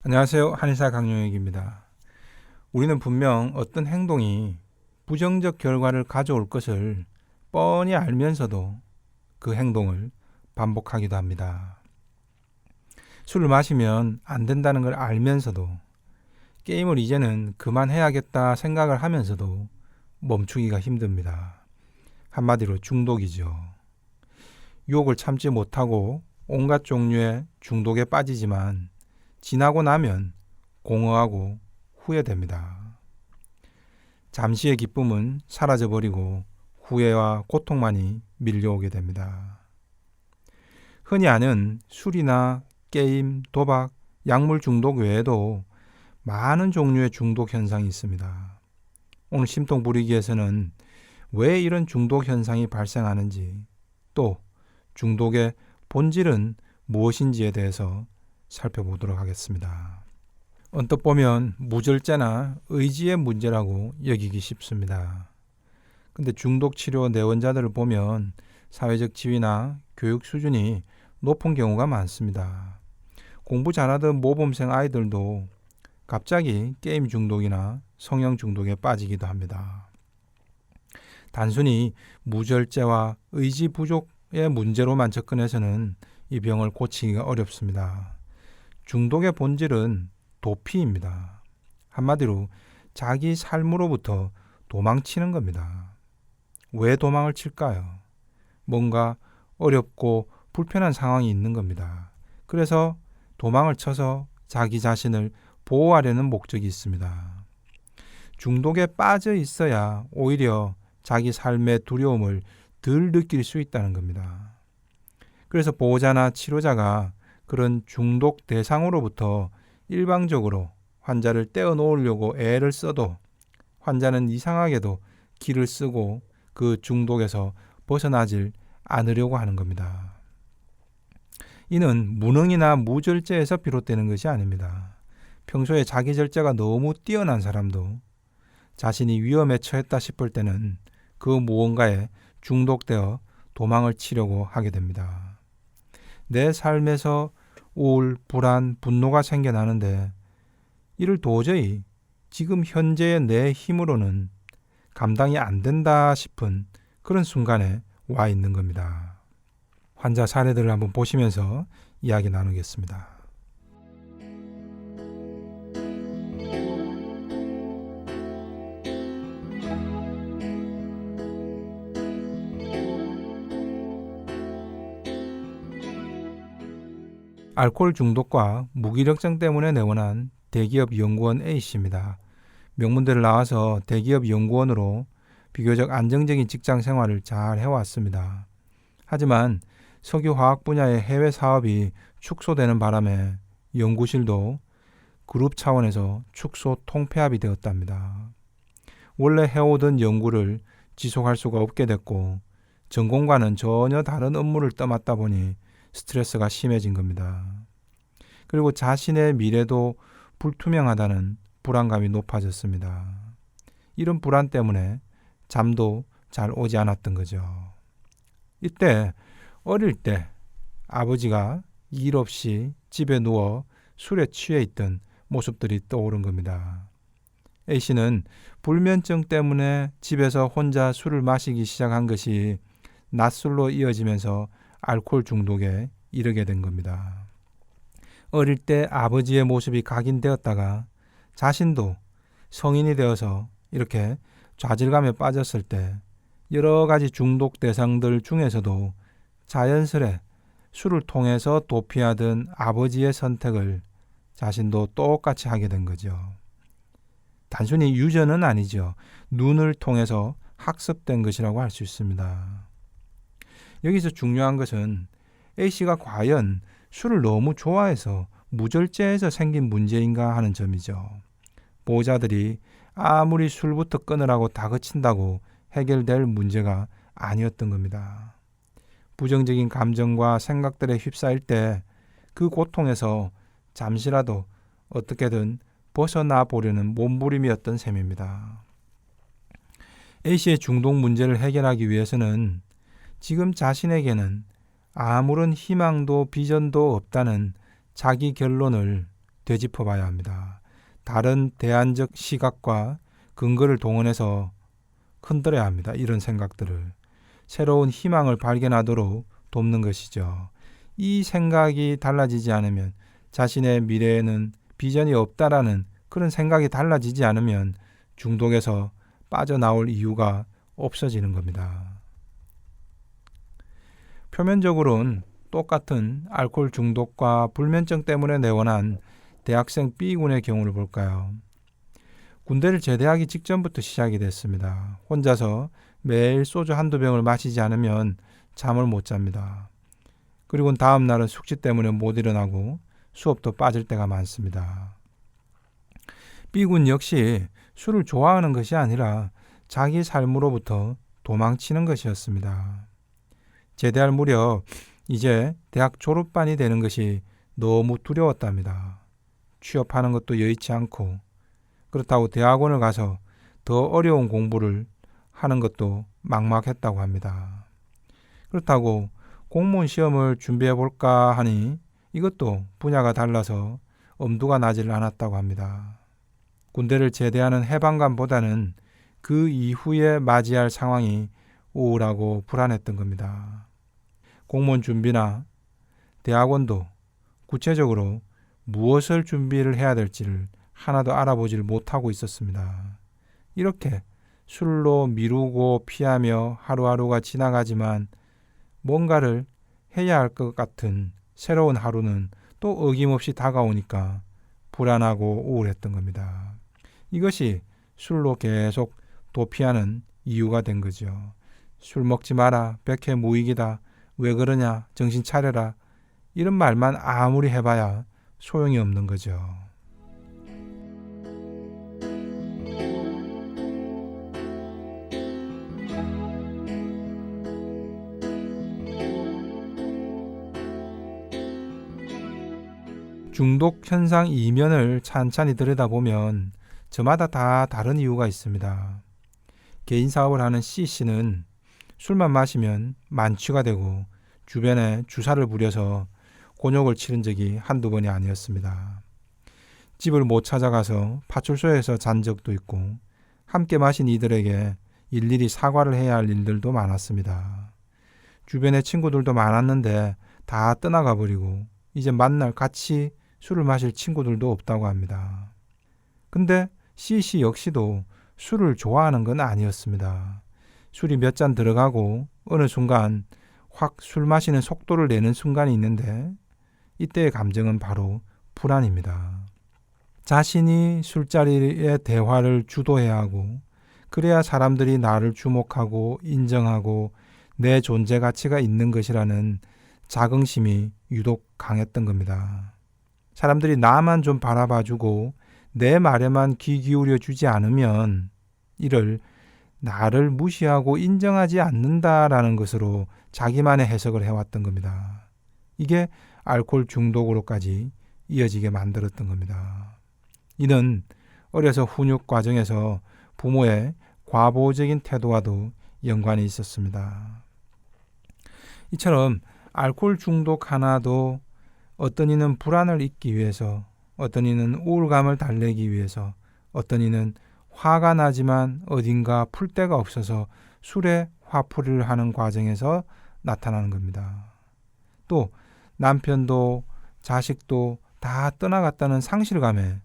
안녕하세요. 한의사 강용익입니다. 우리는 분명 어떤 행동이 부정적 결과를 가져올 것을 뻔히 알면서도 그 행동을 반복하기도 합니다. 술을 마시면 안 된다는 걸 알면서도 게임을 이제는 그만해야겠다 생각을 하면서도 멈추기가 힘듭니다. 한마디로 중독이죠. 유혹을 참지 못하고 온갖 종류의 중독에 빠지지만 지나고 나면 공허하고 후회됩니다. 잠시의 기쁨은 사라져버리고 후회와 고통만이 밀려오게 됩니다. 흔히 아는 술이나 게임, 도박, 약물 중독 외에도 많은 종류의 중독 현상이 있습니다. 오늘 심통부리기에서는 왜 이런 중독 현상이 발생하는지, 또 중독의 본질은 무엇인지에 대해서 살펴보도록 하겠습니다. 언뜻 보면 무절제나 의지의 문제라고 여기기 쉽습니다. 근데 중독 치료 내원자들을 보면 사회적 지위나 교육 수준이 높은 경우가 많습니다. 공부 잘하던 모범생 아이들도 갑자기 게임 중독이나 성형 중독에 빠지기도 합니다. 단순히 무절제와 의지 부족의 문제로만 접근해서는 이 병을 고치기가 어렵습니다. 중독의 본질은 도피입니다. 한마디로 자기 삶으로부터 도망치는 겁니다. 왜 도망을 칠까요? 뭔가 어렵고 불편한 상황이 있는 겁니다. 그래서 도망을 쳐서 자기 자신을 보호하려는 목적이 있습니다. 중독에 빠져 있어야 오히려 자기 삶의 두려움을 덜 느낄 수 있다는 겁니다. 그래서 보호자나 치료자가 그런 중독 대상으로부터 일방적으로 환자를 떼어놓으려고 애를 써도 환자는 이상하게도 기를 쓰고 그 중독에서 벗어나질 않으려고 하는 겁니다. 이는 무능이나 무절제에서 비롯되는 것이 아닙니다. 평소에 자기절제가 너무 뛰어난 사람도 자신이 위험에 처했다 싶을 때는 그 무언가에 중독되어 도망을 치려고 하게 됩니다. 내 삶에서 우울, 불안, 분노가 생겨나는데 이를 도저히 지금 현재의 내 힘으로는 감당이 안 된다 싶은 그런 순간에 와 있는 겁니다. 환자 사례들을 한번 보시면서 이야기 나누겠습니다. 알코올 중독과 무기력증 때문에 내원한 대기업 연구원 A씨입니다. 명문대를 나와서 대기업 연구원으로 비교적 안정적인 직장 생활을 잘 해왔습니다. 하지만 석유화학 분야의 해외 사업이 축소되는 바람에 연구실도 그룹 차원에서 축소 통폐합이 되었답니다. 원래 해오던 연구를 지속할 수가 없게 됐고 전공과는 전혀 다른 업무를 떠맡다 보니 스트레스가 심해진 겁니다. 그리고 자신의 미래도 불투명하다는 불안감이 높아졌습니다. 이런 불안 때문에 잠도 잘 오지 않았던 거죠. 이때 어릴 때 아버지가 일 없이 집에 누워 술에 취해 있던 모습들이 떠오른 겁니다. A씨는 불면증 때문에 집에서 혼자 술을 마시기 시작한 것이 낮술로 이어지면서 알코올 중독에 이르게 된 겁니다. 어릴 때 아버지의 모습이 각인되었다가 자신도 성인이 되어서 이렇게 좌절감에 빠졌을 때 여러 가지 중독 대상들 중에서도 자연스레 술을 통해서 도피하던 아버지의 선택을 자신도 똑같이 하게 된 거죠. 단순히 유전은 아니죠. 눈을 통해서 학습된 것이라고 할 수 있습니다. 여기서 중요한 것은 A씨가 과연 술을 너무 좋아해서 무절제해서 생긴 문제인가 하는 점이죠. 보호자들이 아무리 술부터 끊으라고 다그친다고 해결될 문제가 아니었던 겁니다. 부정적인 감정과 생각들에 휩싸일 때 그 고통에서 잠시라도 어떻게든 벗어나 보려는 몸부림이었던 셈입니다. A씨의 중독 문제를 해결하기 위해서는 지금 자신에게는 아무런 희망도 비전도 없다는 자기 결론을 되짚어 봐야 합니다. 다른 대안적 시각과 근거를 동원해서 흔들어야 합니다. 이런 생각들을. 새로운 희망을 발견하도록 돕는 것이죠. 이 생각이 달라지지 않으면, 자신의 미래에는 비전이 없다라는 그런 생각이 달라지지 않으면 중독에서 빠져나올 이유가 없어지는 겁니다. 표면적으로는 똑같은 알코올 중독과 불면증 때문에 내원한 대학생 B군의 경우를 볼까요? 군대를 제대하기 직전부터 시작이 됐습니다. 혼자서 매일 소주 한두 병을 마시지 않으면 잠을 못 잡니다. 그리고 다음 날은 숙취 때문에 못 일어나고 수업도 빠질 때가 많습니다. B군 역시 술을 좋아하는 것이 아니라 자기 삶으로부터 도망치는 것이었습니다. 제대할 무렵 이제 대학 졸업반이 되는 것이 너무 두려웠답니다. 취업하는 것도 여의치 않고, 그렇다고 대학원을 가서 더 어려운 공부를 하는 것도 막막했다고 합니다. 그렇다고 공무원 시험을 준비해 볼까 하니 이것도 분야가 달라서 엄두가 나질 않았다고 합니다. 군대를 제대하는 해방감보다는 그 이후에 맞이할 상황이 우울하고 불안했던 겁니다. 공무원 준비나 대학원도 구체적으로 무엇을 준비를 해야 될지를 하나도 알아보질 못하고 있었습니다. 이렇게 술로 미루고 피하며 하루하루가 지나가지만 뭔가를 해야 할 것 같은 새로운 하루는 또 어김없이 다가오니까 불안하고 우울했던 겁니다. 이것이 술로 계속 도피하는 이유가 된 거죠. 술 먹지 마라, 백해무익이다, 왜 그러냐, 정신 차려라, 이런 말만 아무리 해봐야 소용이 없는 거죠. 중독 현상 이면을 찬찬히 들여다보면 저마다 다 다른 이유가 있습니다. 개인 사업을 하는 C씨는 술만 마시면 만취가 되고 주변에 주사를 부려서 곤욕을 치른 적이 한두 번이 아니었습니다. 집을 못 찾아가서 파출소에서 잔 적도 있고, 함께 마신 이들에게 일일이 사과를 해야 할 일들도 많았습니다. 주변에 친구들도 많았는데 다 떠나가 버리고 이제 만날 같이 술을 마실 친구들도 없다고 합니다. 근데 C씨 역시도 술을 좋아하는 건 아니었습니다. 술이 몇 잔 들어가고 어느 순간 확 술 마시는 속도를 내는 순간이 있는데, 이때의 감정은 바로 불안입니다. 자신이 술자리의 대화를 주도해야 하고, 그래야 사람들이 나를 주목하고 인정하고 내 존재 가치가 있는 것이라는 자긍심이 유독 강했던 겁니다. 사람들이 나만 좀 바라봐주고 내 말에만 귀 기울여 주지 않으면 이를 나를 무시하고 인정하지 않는다라는 것으로 자기만의 해석을 해왔던 겁니다. 이게 알코올 중독으로까지 이어지게 만들었던 겁니다. 이는 어려서 훈육 과정에서 부모의 과보적인 태도와도 연관이 있었습니다. 이처럼 알코올 중독 하나도 어떤 이는 불안을 잊기 위해서, 어떤 이는 우울감을 달래기 위해서, 어떤 이는 화가 나지만 어딘가 풀 데가 없어서 술에 화풀이를 하는 과정에서 나타나는 겁니다. 또 남편도 자식도 다 떠나갔다는 상실감에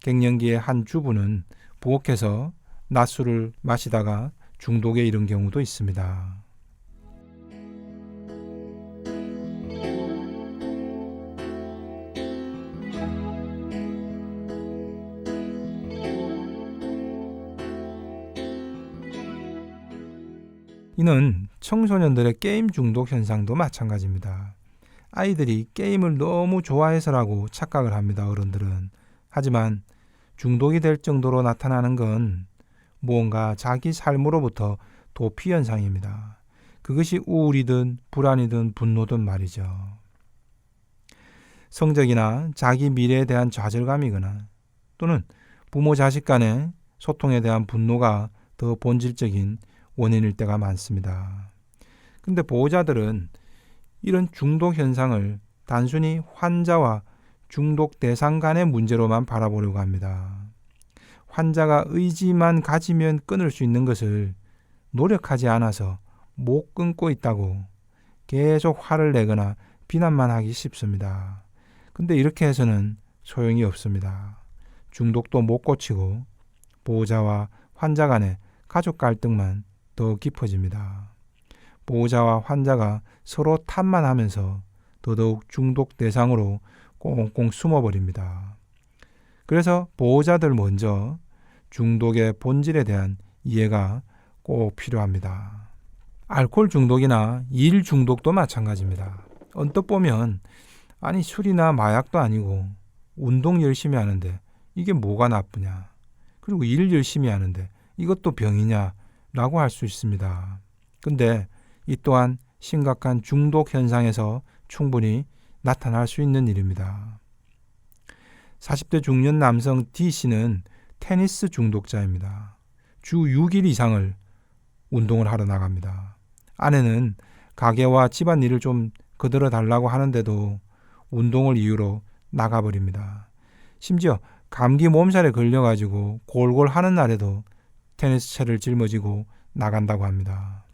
갱년기의 한 주부는 부엌에서 낮술을 마시다가 중독에 이른 경우도 있습니다. 이는 청소년들의 게임 중독 현상도 마찬가지입니다. 아이들이 게임을 너무 좋아해서라고 착각을 합니다. 어른들은. 하지만 중독이 될 정도로 나타나는 건 무언가 자기 삶으로부터 도피 현상입니다. 그것이 우울이든 불안이든 분노든 말이죠. 성적이나 자기 미래에 대한 좌절감이거나, 또는 부모 자식 간의 소통에 대한 분노가 더 본질적인 원인일 때가 많습니다. 근데 보호자들은 이런 중독 현상을 단순히 환자와 중독 대상 간의 문제로만 바라보려고 합니다. 환자가 의지만 가지면 끊을 수 있는 것을 노력하지 않아서 못 끊고 있다고 계속 화를 내거나 비난만 하기 쉽습니다. 근데 이렇게 해서는 소용이 없습니다. 중독도 못 고치고 보호자와 환자 간의 가족 갈등만 더 깊어집니다. 보호자와 환자가 서로 탓만 하면서 더더욱 중독 대상으로 꽁꽁 숨어버립니다. 그래서 보호자들 먼저 중독의 본질에 대한 이해가 꼭 필요합니다. 알코올 중독이나 일 중독도 마찬가지입니다. 언뜻 보면 아니 술이나 마약도 아니고 운동 열심히 하는데 이게 뭐가 나쁘냐, 그리고 일 열심히 하는데 이것도 병이냐 라고 할 수 있습니다. 근데 이 또한 심각한 중독 현상에서 충분히 나타날 수 있는 일입니다. 40대 중년 남성 D씨는 테니스 중독자입니다. 주 6일 이상을 운동을 하러 나갑니다. 아내는 가게와 집안일을 좀 거들어 달라고 하는데도 운동을 이유로 나가버립니다. 심지어 감기 몸살에 걸려가지고 골골 하는 날에도 테니스채를 짊어지고 나간다고 합니다.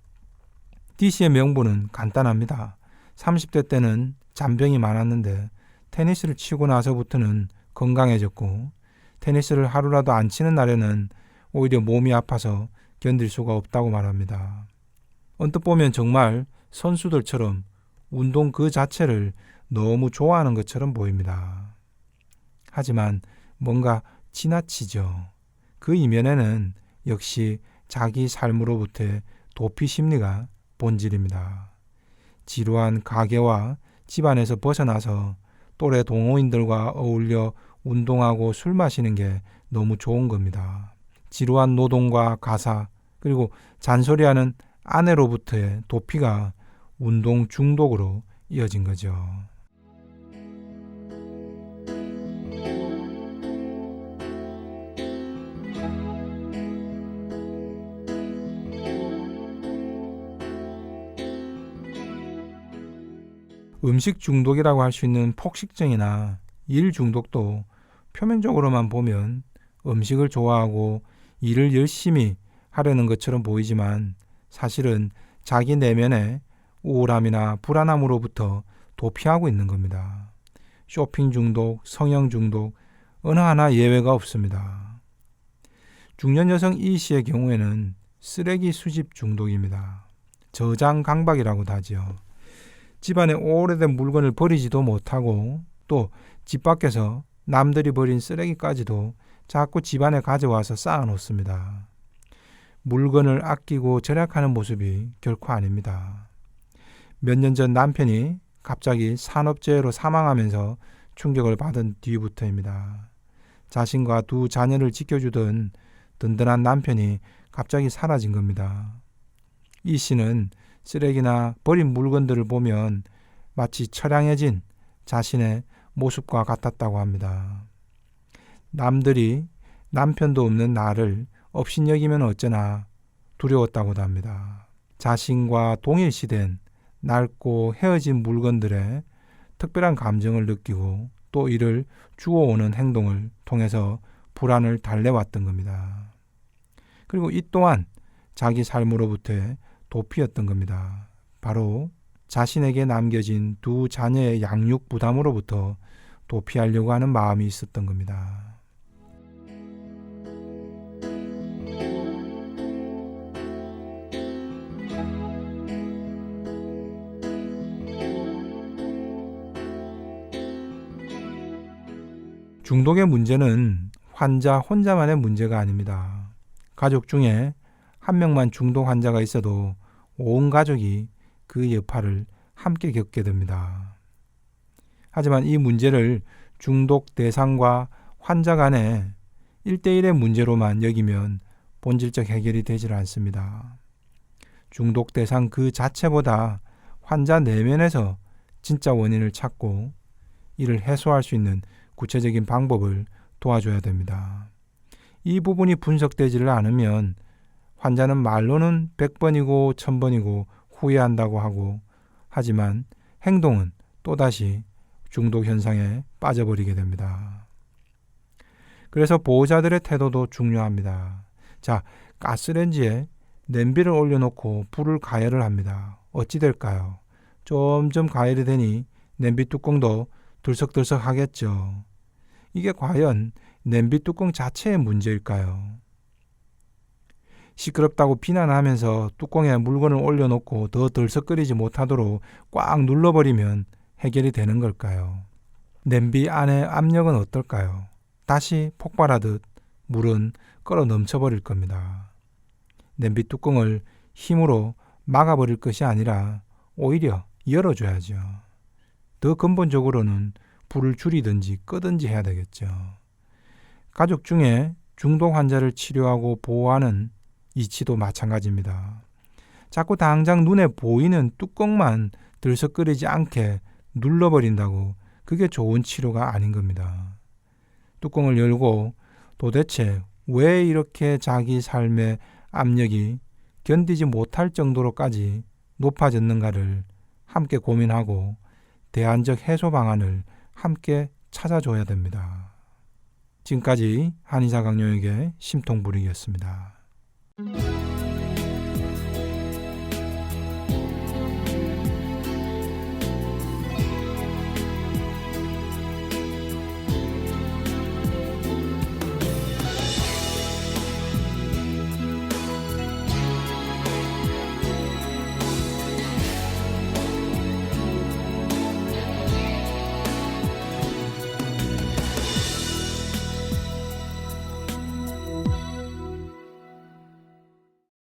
D씨의 명분은 간단합니다. 30대 때는 잔병이 많았는데 테니스를 치고 나서부터는 건강해졌고, 테니스를 하루라도 안 치는 날에는 오히려 몸이 아파서 견딜 수가 없다고 말합니다. 언뜻 보면 정말 선수들처럼 운동 그 자체를 너무 좋아하는 것처럼 보입니다. 하지만 뭔가 지나치죠. 그 이면에는 역시 자기 삶으로부터의 도피 심리가 본질입니다. 지루한 가게와 집안에서 벗어나서 또래 동호인들과 어울려 운동하고 술 마시는 게 너무 좋은 겁니다. 지루한 노동과 가사, 그리고 잔소리하는 아내로부터의 도피가 운동 중독으로 이어진 거죠. 음식 중독이라고 할 수 있는 폭식증이나 일 중독도 표면적으로만 보면 음식을 좋아하고 일을 열심히 하려는 것처럼 보이지만 사실은 자기 내면의 우울함이나 불안함으로부터 도피하고 있는 겁니다. 쇼핑 중독, 성형 중독, 어느 하나 예외가 없습니다. 중년 여성 이 씨의 경우에는 쓰레기 수집 중독입니다. 저장 강박이라고도 하죠. 집안에 오래된 물건을 버리지도 못하고 또 집 밖에서 남들이 버린 쓰레기까지도 자꾸 집안에 가져와서 쌓아 놓습니다. 물건을 아끼고 절약하는 모습이 결코 아닙니다. 몇 년 전 남편이 갑자기 산업재해로 사망하면서 충격을 받은 뒤부터입니다. 자신과 두 자녀를 지켜주던 든든한 남편이 갑자기 사라진 겁니다. 이 씨는 쓰레기나 버린 물건들을 보면 마치 처량해진 자신의 모습과 같았다고 합니다. 남들이 남편도 없는 나를 업신여기면 어쩌나 두려웠다고도 합니다. 자신과 동일시된 낡고 헤어진 물건들에 특별한 감정을 느끼고 또 이를 주워오는 행동을 통해서 불안을 달래왔던 겁니다. 그리고 이 또한 자기 삶으로부터의 도피였던 겁니다. 바로 자신에게 남겨진 두 자녀의 양육 부담으로부터 도피하려고 하는 마음이 있었던 겁니다. 중독의 문제는 환자 혼자만의 문제가 아닙니다. 가족 중에 한 명만 중독 환자가 있어도 온 가족이 그 여파를 함께 겪게 됩니다. 하지만 이 문제를 중독 대상과 환자 간의 1대1의 문제로만 여기면 본질적 해결이 되질 않습니다. 중독 대상 그 자체보다 환자 내면에서 진짜 원인을 찾고 이를 해소할 수 있는 구체적인 방법을 도와줘야 됩니다. 이 부분이 분석되지를 않으면 환자는 말로는 100번이고 1000번이고 후회한다고 하고, 하지만 행동은 또다시 중독 현상에 빠져버리게 됩니다. 그래서 보호자들의 태도도 중요합니다. 자, 가스레인지에 냄비를 올려놓고 불을 가열을 합니다. 어찌 될까요? 점점 가열이 되니 냄비 뚜껑도 들썩들썩 하겠죠. 이게 과연 냄비 뚜껑 자체의 문제일까요? 시끄럽다고 비난하면서 뚜껑에 물건을 올려놓고 더 들썩거리지 못하도록 꽉 눌러버리면 해결이 되는 걸까요? 냄비 안의 압력은 어떨까요? 다시 폭발하듯 물은 끓어 넘쳐버릴 겁니다. 냄비 뚜껑을 힘으로 막아버릴 것이 아니라 오히려 열어줘야죠. 더 근본적으로는 불을 줄이든지 끄든지 해야 되겠죠. 가족 중에 중독 환자를 치료하고 보호하는 이치도 마찬가지입니다. 자꾸 당장 눈에 보이는 뚜껑만 들썩거리지 않게 눌러버린다고 그게 좋은 치료가 아닌 겁니다. 뚜껑을 열고 도대체 왜 이렇게 자기 삶의 압력이 견디지 못할 정도로까지 높아졌는가를 함께 고민하고 대안적 해소 방안을 함께 찾아줘야 됩니다. 지금까지 한의사 강요에게 심통불이었습니다.